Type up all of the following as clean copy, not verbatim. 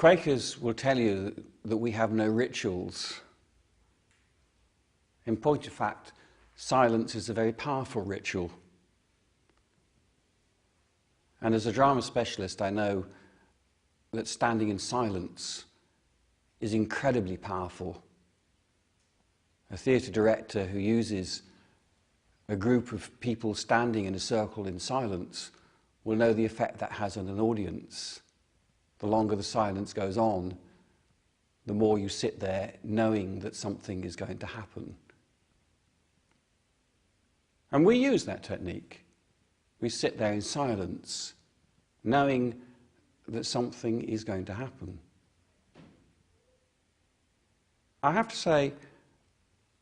Quakers will tell you that we have no rituals. In point of fact, silence is a very powerful ritual. And as a drama specialist, I know that standing in silence is incredibly powerful. A theatre director who uses a group of people standing in a circle in silence will know the effect that has on an audience. The longer the silence goes on, the more you sit there knowing that something is going to happen. And we use that technique. We sit there in silence, knowing that something is going to happen. I have to say,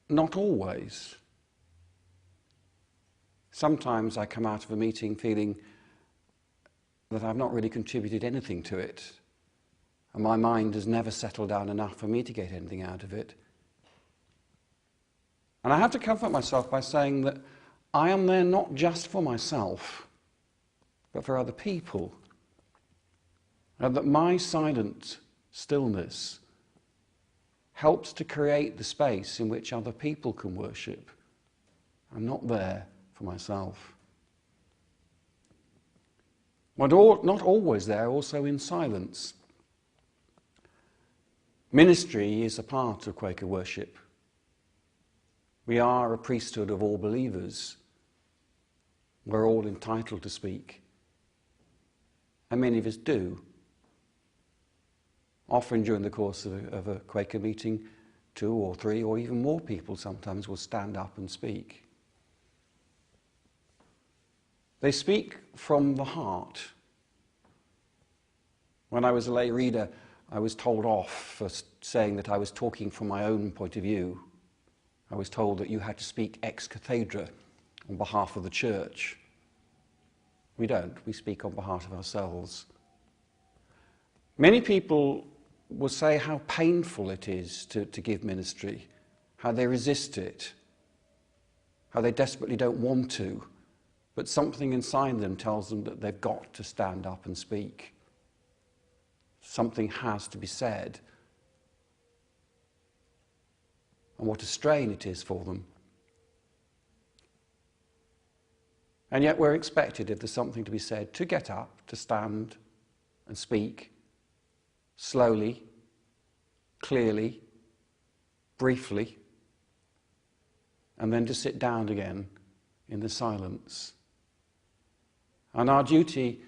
not always. Sometimes I come out of a meeting feeling that I've not really contributed anything to it, and my mind has never settled down enough for me to get anything out of it. And I have to comfort myself by saying that I am there not just for myself, but for other people, and that my silent stillness helps to create the space in which other people can worship. I'm not there for myself. But not always there, also in silence. Ministry is a part of Quaker worship. We are a priesthood of all believers. We're all entitled to speak. And many of us do. Often during the course of a Quaker meeting, 2 or 3 or even more people sometimes will stand up and speak. They speak from the heart. When I was a lay reader, I was told off for saying that I was talking from my own point of view. I was told that you had to speak ex cathedra, on behalf of the church. We don't. We speak on behalf of ourselves. Many people will say how painful it is to give ministry, how they resist it, how they desperately don't want to, but something inside them tells them that they've got to stand up and speak. Something has to be said. And what a strain it is for them. And yet we're expected, if there's something to be said, to get up, to stand and speak, slowly, clearly, briefly, and then to sit down again in the silence. And our duty,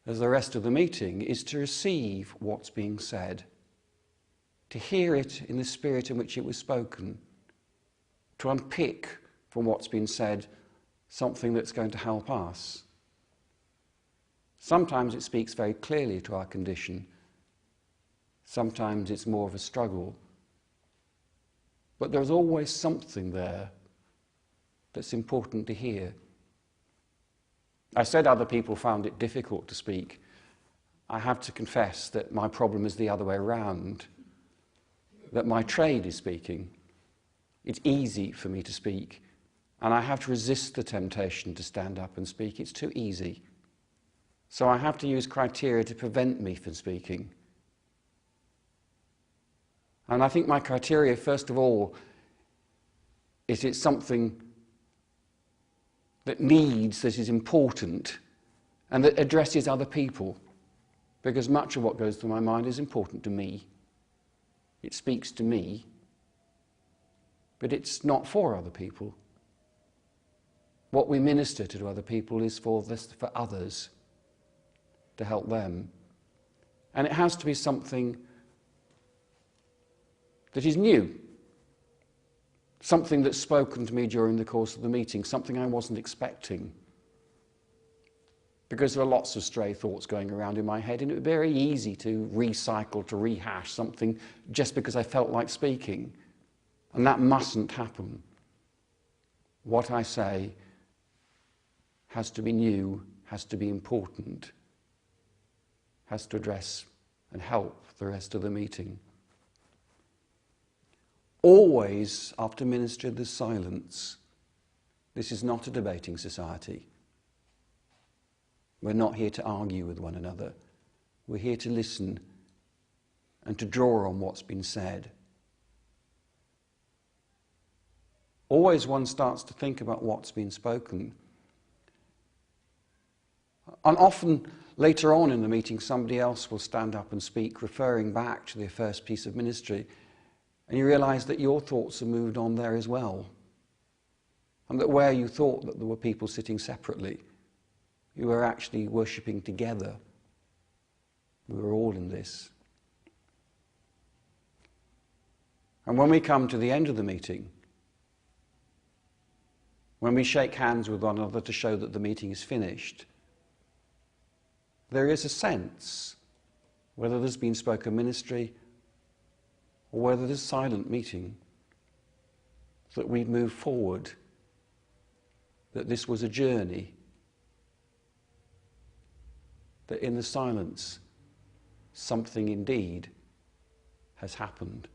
as the rest of the meeting, is to receive what's being said, to hear it in the spirit in which it was spoken, to unpick from what's been said something that's going to help us. Sometimes it speaks very clearly to our condition. Sometimes it's more of a struggle. But there's always something there that's important to hear. I said other people found it difficult to speak. I have to confess that my problem is the other way around, that my trade is speaking. It's easy for me to speak, and I have to resist the temptation to stand up and speak. It's too easy. So I have to use criteria to prevent me from speaking. And I think my criteria, first of all, is it's something that is important, and that addresses other people, because much of what goes through my mind is important to me. It speaks to me, but it's not for other people. What we minister to other people is for others, to help them. And it has to be something that is new. Something that's spoken to me during the course of the meeting, something I wasn't expecting. Because there are lots of stray thoughts going around in my head, and it would be very easy to recycle, to rehash something just because I felt like speaking. And that mustn't happen. What I say has to be new, has to be important, has to address and help the rest of the meeting. Always, after ministry, there's silence. This is not a debating society. We're not here to argue with one another. We're here to listen and to draw on what's been said. Always one starts to think about what's been spoken. And often later on in the meeting somebody else will stand up and speak, referring back to their first piece of ministry, and you realise that your thoughts have moved on there as well. And that where you thought that there were people sitting separately, you were actually worshipping together. We were all in this. And when we come to the end of the meeting, when we shake hands with one another to show that the meeting is finished, there is a sense, whether there's been spoken ministry or whether there's silent meeting, that we've moved forward, that this was a journey, that in the silence something indeed has happened.